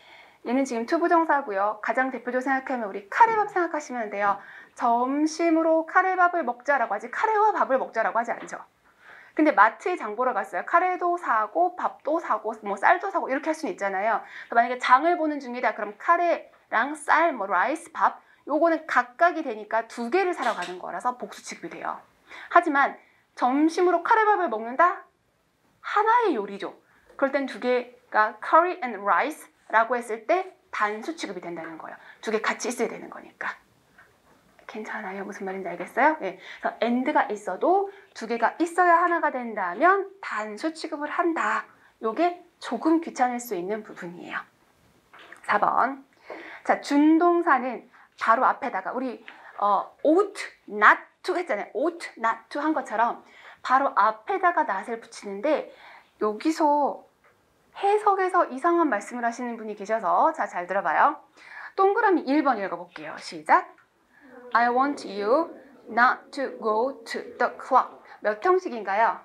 얘는 지금 투부정사고요. 가장 대표적으로 생각하면 우리 카레밥 생각하시면 돼요. 점심으로 카레밥을 먹자라고 하지 카레와 밥을 먹자라고 하지 않죠. 근데 마트에 장 보러 갔어요. 카레도 사고 밥도 사고 뭐 쌀도 사고 이렇게 할 수는 있잖아요. 만약에 장을 보는 중이다. 그럼 카레랑 쌀, 뭐 라이스, 밥 요거는 각각이 되니까 두 개를 사러 가는 거라서 복수 취급이 돼요. 하지만 점심으로 카레밥을 먹는다? 하나의 요리죠. 그럴 땐 두 개가 curry and rice라고 했을 때 단수 취급이 된다는 거예요. 두 개 같이 있어야 되는 거니까. 괜찮아요? 무슨 말인지 알겠어요? 네. 그래서 and가 있어도 두 개가 있어야 하나가 된다면 단수 취급을 한다. 요게 조금 귀찮을 수 있는 부분이에요. 4번. 자, 준동사는 바로 앞에다가 우리 ought not to 했잖아요. ought not to 한 것처럼 바로 앞에다가 not을 붙이는데 여기서 해석에서 이상한 말씀을 하시는 분이 계셔서 자, 잘 들어봐요. 동그라미 1번 읽어볼게요. 시작. I want you not to go to the club. 몇 형식인가요?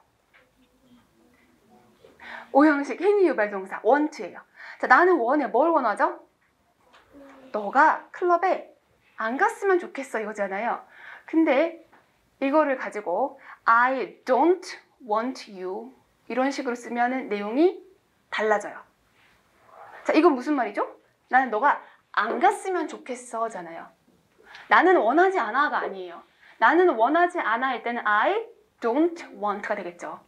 5형식 행위 유발 동사 want예요. 자, 나는 원해. 뭘 원하죠? 너가 클럽에 안 갔으면 좋겠어 이거잖아요. 근데 이거를 가지고 I don't want you 이런 식으로 쓰면 내용이 달라져요. 자, 이건 무슨 말이죠? 나는 너가 안 갔으면 좋겠어 잖아요. 나는 원하지 않아가 아니에요. 나는 원하지 않아 할 때는 I don't want가 되겠죠.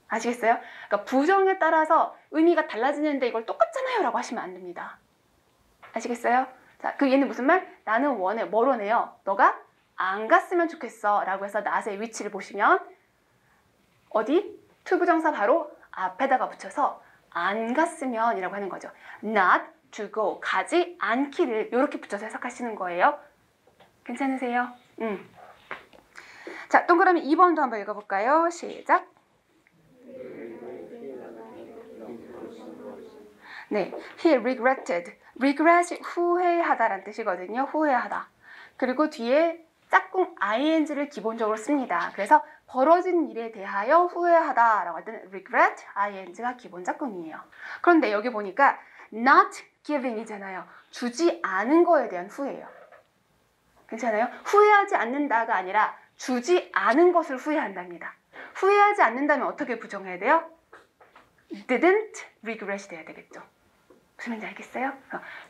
아시겠어요? 그러니까 부정에 따라서 의미가 달라지는데 이걸 똑같잖아요 라고 하시면 안 됩니다. 아시겠어요? 자, 그 얘는 무슨 말? 나는 원해. 뭘 원해요? 너가 안 갔으면 좋겠어 라고 해서 not의 위치를 보시면 어디? 투부정사 바로 앞에다가 붙여서 안 갔으면 이라고 하는 거죠. not to go, 가지 않기를 이렇게 붙여서 해석하시는 거예요. 괜찮으세요? 자, 동그라미 2번도 한번 읽어볼까요? 시작. 네, he regretted. regret, 후회하다라는 뜻이거든요. 후회하다. 그리고 뒤에 짝꿍 ing를 기본적으로 씁니다. 그래서 벌어진 일에 대하여 후회하다라고 할 때는 regret, ing가 기본 짝꿍이에요. 그런데 여기 보니까 not giving이잖아요. 주지 않은 거에 대한 후회예요. 괜찮아요? 후회하지 않는다가 아니라 주지 않은 것을 후회한답니다. 후회하지 않는다면 어떻게 부정해야 돼요? didn't regret 돼야 되겠죠. 무슨 말인지 알겠어요?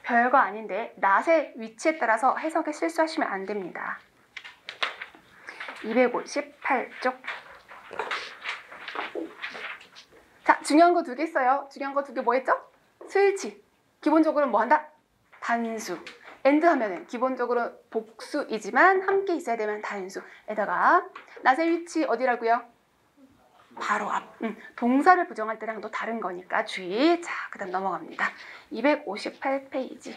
별거 아닌데 not의 위치에 따라서 해석에 실수하시면 안 됩니다. 258쪽. 자, 중요한 거 두 개 있어요. 중요한 거 두 개 뭐 했죠? 스위치. 기본적으로 뭐 한다? 단수. and 하면은 기본적으로 복수이지만 함께 있어야 되면 단수에다가 not의 위치 어디라고요? 바로 앞. 동사를 부정할 때랑 또 다른 거니까 주의. 자, 그 다음 넘어갑니다. 258페이지.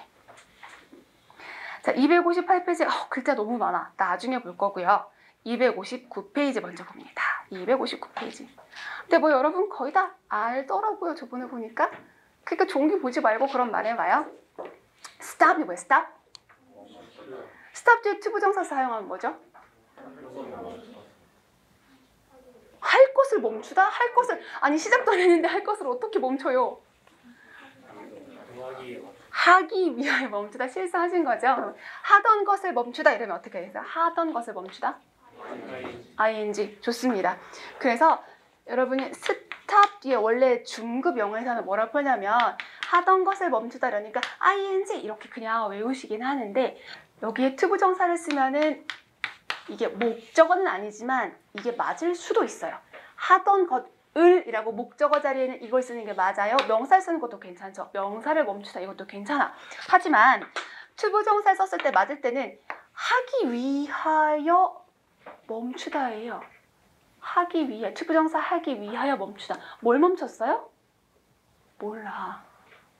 자, 258페이지. 글자 너무 많아. 나중에 볼 거고요. 259페이지 먼저 봅니다. 259페이지. 근데 뭐 여러분 거의 다 알더라고요. 저번에 보니까. 그러니까 종기 보지 말고 그런 말 해봐요. stop이 뭐예요? stop? stop 뒤에 투부정사 사용하면 뭐죠? 할 것을 멈추다? 할 것을 아니 시작도 안 했는데 할 것을 어떻게 멈춰요? 하기 위하여 멈추다. 실수하신 거죠? 하던 것을 멈추다 이러면 어떻게 되세요? 하던 것을 멈추다? ing. 좋습니다. 그래서 여러분이 stop 뒤에 원래 중급 영어에서는 뭐라고 표현하면 하던 것을 멈추다 이러니까 ing 이렇게 그냥 외우시긴 하는데 여기에 투부정사를 쓰면은 이게 목적어는 아니지만 이게 맞을 수도 있어요. 하던 것을 이라고 목적어 자리에는 이걸 쓰는 게 맞아요. 명사를 쓰는 것도 괜찮죠. 명사를 멈추다 이것도 괜찮아. 하지만 투부정사를 썼을 때 맞을 때는 하기 위하여 멈추다예요. 하기 위해 투부정사 하기 위하여 멈추다. 뭘 멈췄어요? 몰라.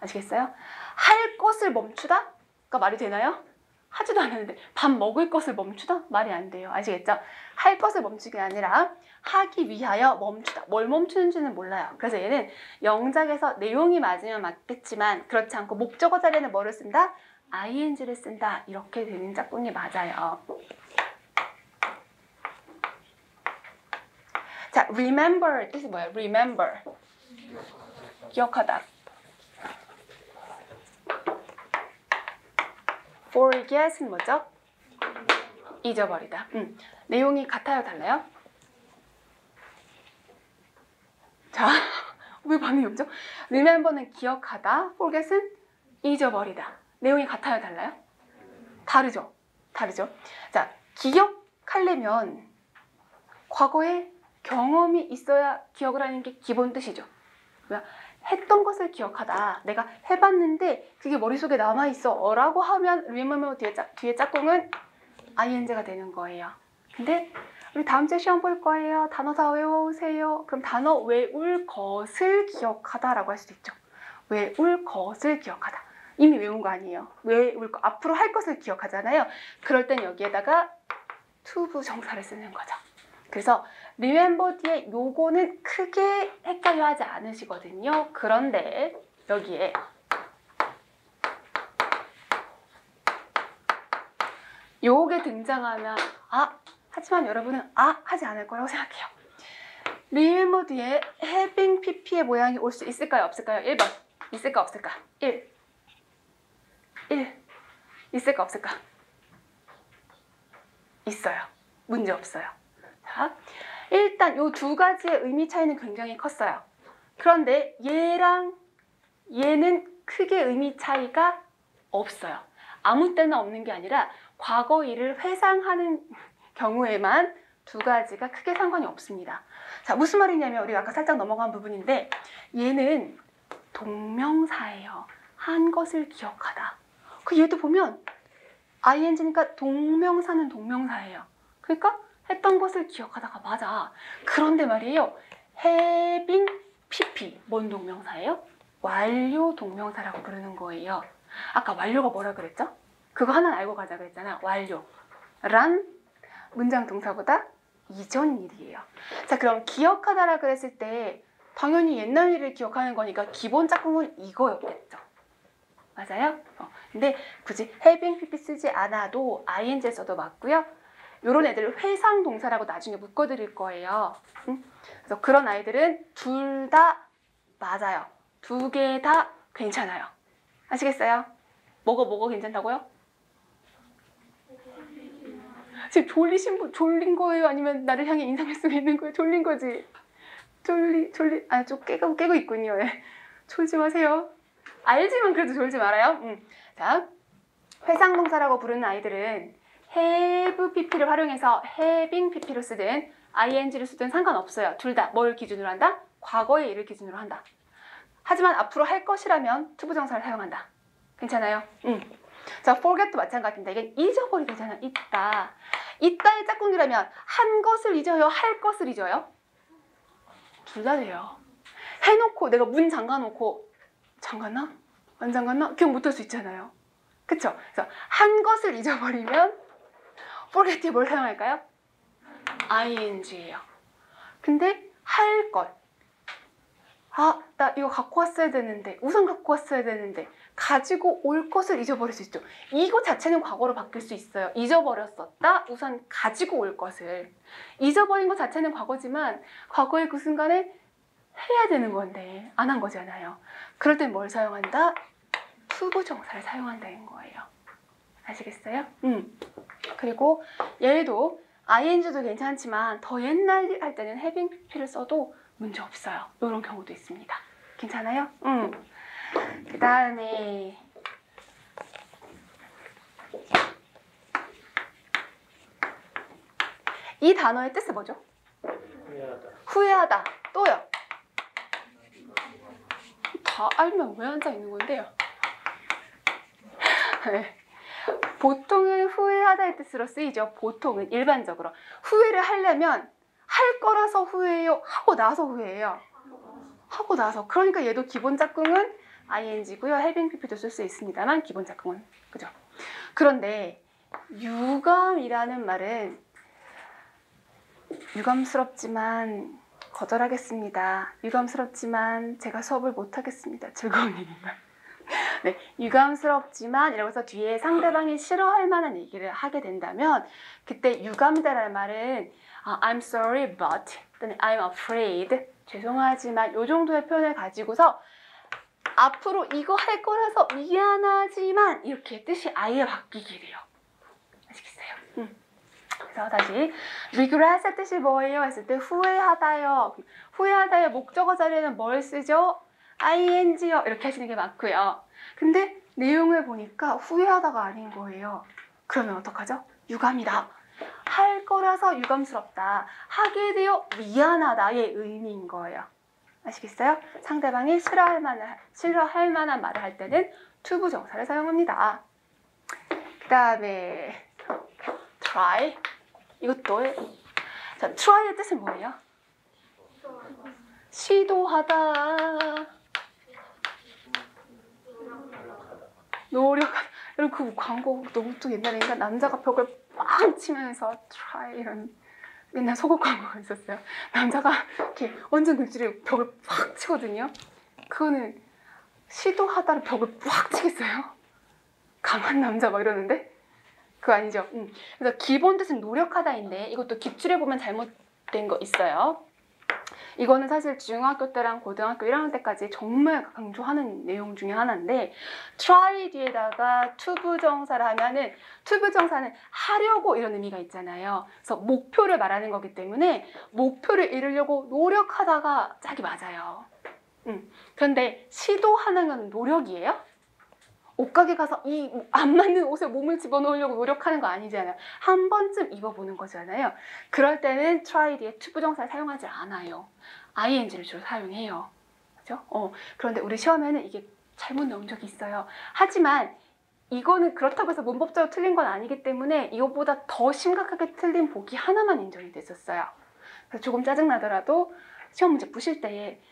아시겠어요? 할 것을 멈추다가 말이 되나요? 하지도 않았는데 밥 먹을 것을 멈추다? 말이 안 돼요. 아시겠죠? 할 것을 멈추기 아니라 하기 위하여 멈추다. 뭘 멈추는지는 몰라요. 그래서 얘는 영작에서 내용이 맞으면 맞겠지만 그렇지 않고 목적어 자리에는 뭐를 쓴다? ing를 쓴다. 이렇게 되는 짝꿍이 맞아요. 자, remember 뜻이 뭐예요? remember. 기억하다. forget은 뭐죠? 잊어버리다. 내용이 같아요? 달라요? 자, 왜 반응이 없죠? remember는 기억하다, forget은 잊어버리다. 내용이 같아요? 달라요? 다르죠? 다르죠? 자, 기억하려면 과거에 경험이 있어야 기억을 하는 게 기본 뜻이죠. 했던 것을 기억하다. 내가 해봤는데 그게 머릿속에 남아있어 라고 하면 remember 뒤에 짝꿍은 ing가 되는 거예요. 근데 우리 다음 주에 시험 볼 거예요. 단어 다 외워오세요. 그럼 단어 외울 것을 기억하다 라고 할 수도 있죠. 외울 것을 기억하다. 이미 외운 거 아니에요. 외울 거, 앞으로 할 것을 기억하잖아요. 그럴 땐 여기에다가 투부정사를 쓰는 거죠. 그래서 remember 뒤에 요거는 크게 헷갈려 하지 않으시거든요. 그런데 여기에 요게 등장하면 하지만 여러분은 하지 않을 거라고 생각해요. remember 뒤에 having pp의 모양이 올 수 있을까요? 없을까요? 1번 있을까 없을까? 1 있을까 없을까? 있어요. 문제 없어요. 자, 일단 이 두 가지의 의미 차이는 굉장히 컸어요. 그런데 얘랑 얘는 크게 의미 차이가 없어요. 아무 때나 없는 게 아니라 과거 일을 회상하는 경우에만 두 가지가 크게 상관이 없습니다. 자, 무슨 말이냐면 우리가 아까 살짝 넘어간 부분인데 얘는 동명사예요. 한 것을 기억하다. 그 얘도 보면 ing니까 동명사는 동명사예요. 그러니까 했던 것을 기억하다가 맞아. 그런데 말이에요. having pp 뭔 동명사예요? 완료 동명사라고 부르는 거예요. 아까 완료가 뭐라 그랬죠? 그거 하나 알고 가자 그랬잖아. 완료란 문장 동사보다 이전 일이에요. 자, 그럼 기억하다라 그랬을 때 당연히 옛날 일을 기억하는 거니까 기본 짝꿍은 이거였겠죠. 맞아요? 근데 굳이 having pp 쓰지 않아도 ing 써도 맞고요. 요런 애들을 회상 동사라고 나중에 묶어드릴 거예요. 그래서 그런 아이들은 둘 다 맞아요. 두 개 다 괜찮아요. 아시겠어요? 뭐가 괜찮다고요? 지금 졸린 거예요? 아니면 나를 향해 인상을 쓰고 있는 거예요? 졸린 거지? 좀 깨고 있군요. 네. 졸지 마세요. 알지만 그래도 졸지 말아요. 자, 회상동사라고 부르는 아이들은 have pp를 활용해서 having pp로 쓰든 ing를 쓰든 상관없어요. 둘 다 뭘 기준으로 한다? 과거의 일을 기준으로 한다. 하지만 앞으로 할 것이라면 투부정사를 사용한다. 괜찮아요? 자, forget도 마찬가지입니다. 이게 잊어버리잖아. 있다의 짝꿍이라면 한 것을 잊어요? 할 것을 잊어요? 둘 다 돼요. 해놓고 내가 문 잠가놓고 잠갔나? 안 잠갔나? 기억 못할 수 있잖아요. 그쵸? 그래서 한 것을 잊어버리면 forget에 뭘 사용할까요? ing예요. 근데 할 아, 나 이거 갖고 왔어야 되는데, 우산 갖고 왔어야 되는데, 가지고 올 것을 잊어버릴 수 있죠. 이거 자체는 과거로 바뀔 수 있어요. 잊어버렸었다, 우산 가지고 올 것을. 잊어버린 것 자체는 과거지만 과거의 그 순간에 해야 되는 건데 안 한 거잖아요. 그럴 땐 뭘 사용한다? 투부정사를 사용한다는 거예요. 아시겠어요? 그리고 얘도 ing도 괜찮지만 더 옛날 할 때는 having pp를 써도 문제 없어요. 이런 경우도 있습니다. 괜찮아요? 그 다음에 이 단어의 뜻은 뭐죠? 후회하다. 또요? 다 알면 왜 앉아 있는 건데요? 네. 보통은 후회하다의 뜻으로 쓰이죠. 보통은 일반적으로 후회를 하려면 할 거라서 후회해요? 하고 나서 후회해요? 하고 나서. 그러니까 얘도 기본 짝꿍은 ing고요. having pp도 쓸 수 있습니다만 기본 짝꿍은 그죠? 그런데 유감이라는 말은 유감스럽지만 거절하겠습니다. 유감스럽지만 제가 수업을 못하겠습니다. 즐거운 일인가요? 네, 유감스럽지만 이라고 해서 뒤에 상대방이 싫어할 만한 얘기를 하게 된다면 그때 유감이다라는 말은 I'm sorry but 또는 I'm afraid 죄송하지만 이 정도의 표현을 가지고서 앞으로 이거 할 거라서 미안하지만 이렇게 뜻이 아예 바뀌게 돼요. 아시겠어요? 그래서 다시 regret의 뜻이 뭐예요? 했을 때 후회하다요. 후회하다의 목적어 자리에는 뭘 쓰죠? ing요. 이렇게 하시는 게 맞고요. 근데 내용을 보니까 후회하다가 아닌 거예요. 그러면 어떡하죠? 유감이다. 할 거라서 유감스럽다. 하게 되어 미안하다의 의미인 거예요. 아시겠어요? 상대방이 싫어할 만한 말을 할 때는 투부정사를 사용합니다. 그 다음에 try. 이것도 자, try의 뜻은 뭐예요? 시도하다. 노력하다. 여러분 그 광고 너무 또 옛날에니까 남자가 벽을 빵 치면서 try 이런 옛날 속옷 광고가 있었어요. 남자가 이렇게 완전 글씨를 벽을 팍 치거든요. 그거는 시도하다를 벽을 팍 치겠어요? 강한 남자 막 이러는데? 그거 아니죠? 그래서 기본 뜻은 노력하다인데 이것도 기출해 보면 잘못된 거 있어요. 이거는 사실 중학교 때랑 고등학교 1학년 때까지 정말 강조하는 내용 중에 하나인데 try 뒤에다가 투부정사를 하면은 투부정사는 하려고 이런 의미가 있잖아요. 그래서 목표를 말하는 거기 때문에 목표를 이루려고 노력하다가 짝이 맞아요. 그런데 시도하는 건 노력이에요? 옷가게 가서 이 안 맞는 옷에 몸을 집어넣으려고 노력하는 거 아니잖아요. 한 번쯤 입어보는 거잖아요. 그럴 때는 try 뒤에 투부정사를 사용하지 않아요. ing를 주로 사용해요. 그죠? 그런데 우리 시험에는 이게 잘못 나온 적이 있어요. 하지만 이거는 그렇다고 해서 문법적으로 틀린 건 아니기 때문에 이것보다 더 심각하게 틀린 보기 하나만 인정이 됐었어요. 그래서 조금 짜증나더라도 시험 문제 푸실 때에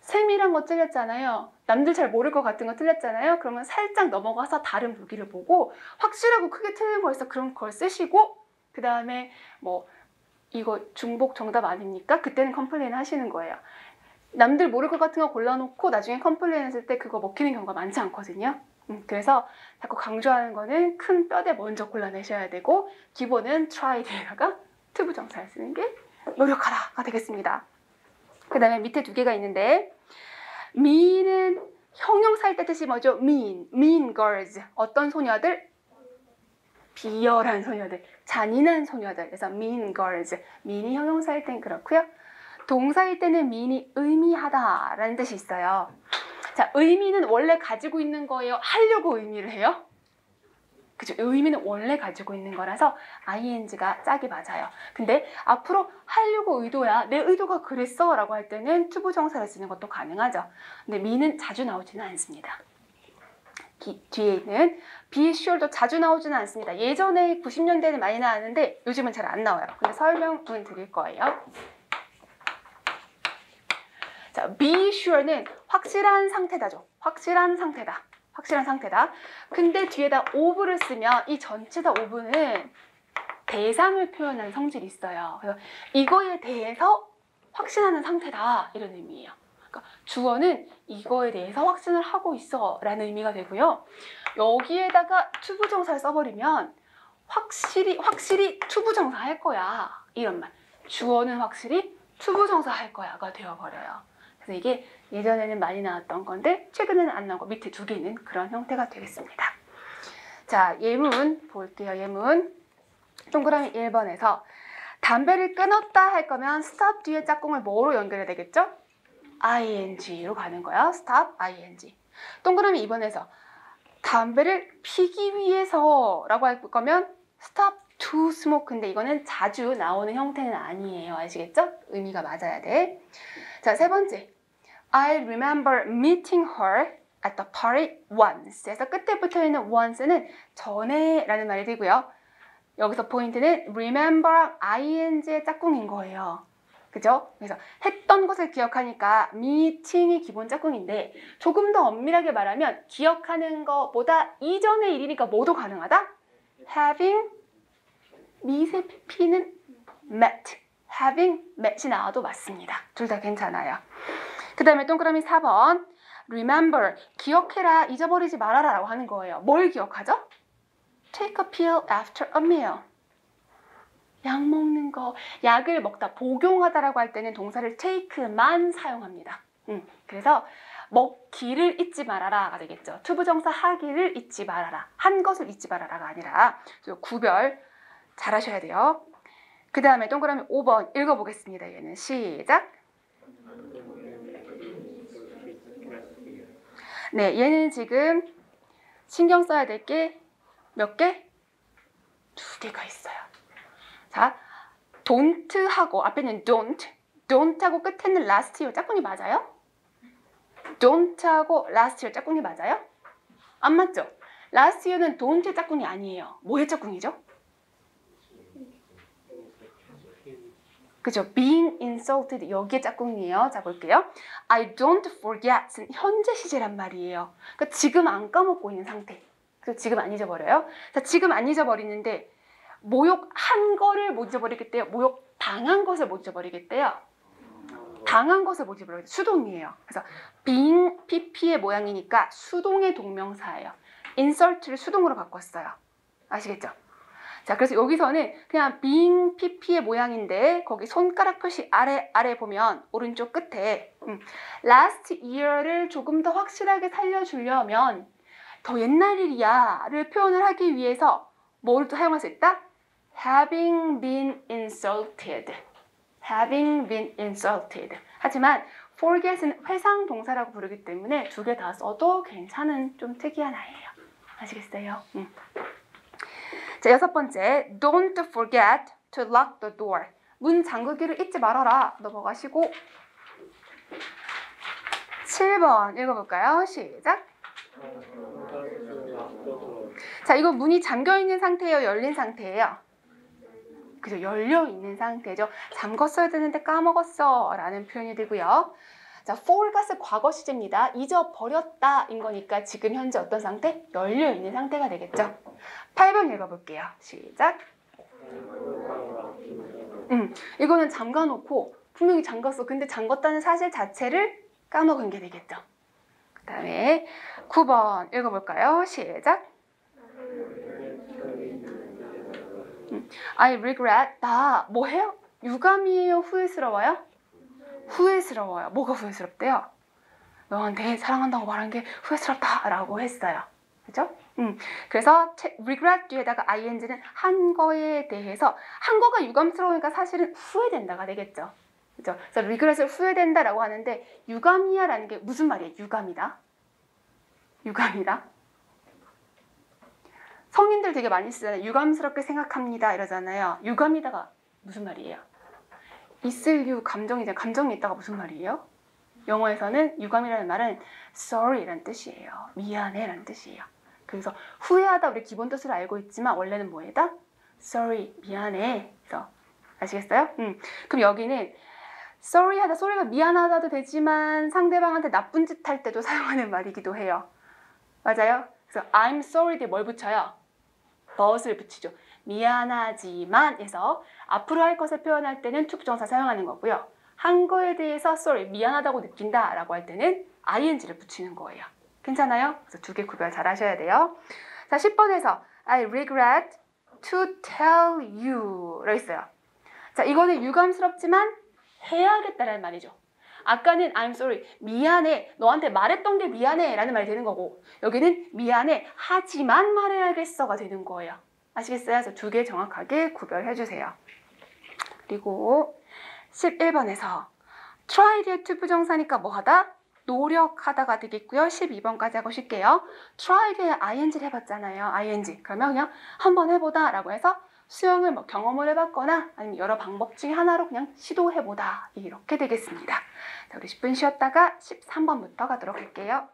셈이란 거 틀렸잖아요. 남들 잘 모를 것 같은 거 틀렸잖아요. 그러면 살짝 넘어가서 다른 보기를 보고 확실하고 크게 틀린 거 있어 그럼 그걸 쓰시고 그 다음에 뭐 이거 중복 정답 아닙니까? 그때는 컴플레인 하시는 거예요. 남들 모를 것 같은 거 골라놓고 나중에 컴플레인 했을 때 그거 먹히는 경우가 많지 않거든요. 그래서 자꾸 강조하는 거는 큰 뼈대 먼저 골라내셔야 되고 기본은 try 뒤에다가 투부정사를 쓰는 게 노력하다가 되겠습니다. 그 다음에 밑에 두 개가 있는데 mean은 형용사일 때 뜻이 뭐죠? mean girls. 어떤 소녀들? 비열한 소녀들, 잔인한 소녀들. 그래서 mean girls. mean이 형용사일 땐 그렇고요. 동사일 때는 mean이 의미하다라는 뜻이 있어요. 자, 의미는 원래 가지고 있는 거예요? 하려고 의미를 해요? 그죠? 의미는 원래 가지고 있는 거라서 ing가 짝이 맞아요. 근데 앞으로 하려고 의도야. 내 의도가 그랬어 라고 할 때는 투부정사를 쓰는 것도 가능하죠. 근데 mean은 자주 나오지는 않습니다. 뒤에 있는 be sure도 자주 나오지는 않습니다. 예전에 90년대에는 많이 나왔는데 요즘은 잘 안 나와요. 근데 설명은 드릴 거예요. 자, be sure는 확실한 상태다죠. 확실한 상태다. 확실한 상태다. 근데 뒤에다 of를 쓰면 이 전체 다 of는 대상을 표현하는 성질이 있어요. 그래서 이거에 대해서 확신하는 상태다 이런 의미예요. 그러니까 주어는 이거에 대해서 확신을 하고 있어 라는 의미가 되고요. 여기에다가 투부정사를 써버리면 확실히 투부정사 할 거야 이런 말. 주어는 확실히 투부정사 할 거야가 되어버려요. 그래서 이게 예전에는 많이 나왔던 건데 최근에는 안 나오고 밑에 두 개는 그런 형태가 되겠습니다. 자, 예문 볼게요. 예문 동그라미 1번에서 담배를 끊었다 할 거면 stop 뒤에 짝꿍을 뭐로 연결해야 되겠죠? ing로 가는 거야. stop, ing. 동그라미 2번에서 담배를 피기 위해서 라고 할 거면 stop to smoke인데 이거는 자주 나오는 형태는 아니에요. 아시겠죠? 의미가 맞아야 돼. 자, 세 번째. I remember meeting her at the party once. 그래서 끝에 붙어있는 once는 전에 라는 말이 되고요. 여기서 포인트는 remember ing의 짝꿍인 거예요. 그죠? 그래서 했던 것을 기억하니까 meeting이 기본 짝꿍인데 조금 더 엄밀하게 말하면 기억하는 것보다 이전의 일이니까 뭐도 가능하다? having 밑에 P는 met, having met이 나와도 맞습니다. 둘 다 괜찮아요. 그 다음에 동그라미 4번 remember, 기억해라, 잊어버리지 말아라 라고 하는 거예요. 뭘 기억하죠? take a pill after a meal. 약 먹는 거, 약을 먹다, 복용하다라고 할 때는 동사를 take만 사용합니다. 그래서 먹기를 잊지 말아라가 되겠죠. 투부정사 하기를 잊지 말아라. 한 것을 잊지 말아라가 아니라 구별 잘 하셔야 돼요. 그 다음에 동그라미 5번 읽어보겠습니다. 얘는 시작. 네, 얘는 지금 신경 써야 될 게 몇 개? 두 개가 있어요. 자, don't 하고 앞에는 don't 하고 끝에는 last year 짝꿍이 맞아요? don't 하고 last year 짝꿍이 맞아요? 안 맞죠? last year는 don't의 짝꿍이 아니에요. 뭐의 짝꿍이죠? 그죠? being insulted 여기에 짝꿍이에요. 자, 볼게요. I don't forget은 현재 시제란 말이에요. 그러니까 지금 안 까먹고 있는 상태. 그래서 지금 안 잊어버려요. 자, 지금 안 잊어버리는데 모욕한 거를 못 잊어버리겠대요. 모욕 당한 것을 못 잊어버리겠대요. 당한 것을 못 잊어버리겠대요. 수동이에요. 그래서 being pp의 모양이니까 수동의 동명사예요. insult를 수동으로 바꿨어요. 아시겠죠? 자, 그래서 여기서는 그냥 being pp의 모양인데 거기 손가락 표시 아래 보면 오른쪽 끝에 last year를 조금 더 확실하게 살려주려면 더 옛날 일이야를 표현을 하기 위해서 뭘 또 사용할 수 있다? having been insulted. having been insulted. 하지만 forget은 회상 동사라고 부르기 때문에 두 개 다 써도 괜찮은 좀 특이한 아이예요. 아시겠어요? 자, 6번째. Don't forget to lock the door. 문 잠그기를 잊지 말아라. 넘어가시고 7번 읽어볼까요? 시작. 자, 이거 문이 잠겨있는 상태예요? 열린 상태예요? 그죠? 열려있는 상태죠. 잠궜어야 되는데 까먹었어 라는 표현이 되고요. 자, forgot은 과거 시제입니다. 잊어버렸다 인 거니까 지금 현재 어떤 상태? 열려있는 상태가 되겠죠. 8번 읽어볼게요. 시작. 이거는 잠가놓고 분명히 잠갔어. 근데 잠갔다는 사실 자체를 까먹은 게 되겠죠. 그 다음에 9번 읽어볼까요? 시작. I regret. 나 뭐 해요? 유감이에요? 후회스러워요? 후회스러워요. 뭐가 후회스럽대요? 너한테 사랑한다고 말한 게 후회스럽다 라고 했어요. 그죠? 그래서 regret 뒤에다가 ing는 한 거에 대해서 한 거가 유감스러우니까 사실은 후회된다가 되겠죠. 그죠? 그래서 regret을 후회된다라고 하는데 유감이야 라는 게 무슨 말이에요? 유감이다. 유감이다. 성인들 되게 많이 쓰잖아요. 유감스럽게 생각합니다 이러잖아요. 유감이다가 무슨 말이에요? 있을 유 감정이잖아요. 감정이 있다가 무슨 말이에요? 영어에서는 유감이라는 말은 sorry라는 뜻이에요. 미안해 라는 뜻이에요. 그래서 후회하다 우리 기본 뜻을 알고 있지만 원래는 뭐이다? sorry, 미안해. 그래서 아시겠어요? 그럼 여기는 sorry 하다, sorry가 미안하다도 되지만 상대방한테 나쁜 짓 할 때도 사용하는 말이기도 해요. 맞아요? 그래서 I'm sorry 뒤에 뭘 붙여요? but을 붙이죠. 미안하지만 해서 앞으로 할 것을 표현할 때는 투부정사 사용하는 거고요. 한 거에 대해서 sorry, 미안하다고 느낀다 라고 할 때는 ing를 붙이는 거예요. 괜찮아요? 그래서 두 개 구별 잘 하셔야 돼요. 자, 10번에서 I regret to tell you 라고 있어요. 자, 이거는 유감스럽지만 해야겠다라는 말이죠. 아까는 I'm sorry, 미안해, 너한테 말했던 게 미안해 라는 말이 되는 거고, 여기는 미안해, 하지만 말해야겠어가 되는 거예요. 아시겠어요? 그래서 두 개 정확하게 구별해 주세요. 그리고 11번에서 try to 부정사니까 뭐 하다? 노력하다가 되겠고요. 12번까지 하고 쉴게요. try에 ing를 해봤잖아요. ing. 그러면 그냥 한번 해보다 라고 해서 수영을 뭐 경험을 해봤거나 아니면 여러 방법 중에 하나로 그냥 시도해보다 이렇게 되겠습니다. 자, 우리 10분 쉬었다가 13번부터 가도록 할게요.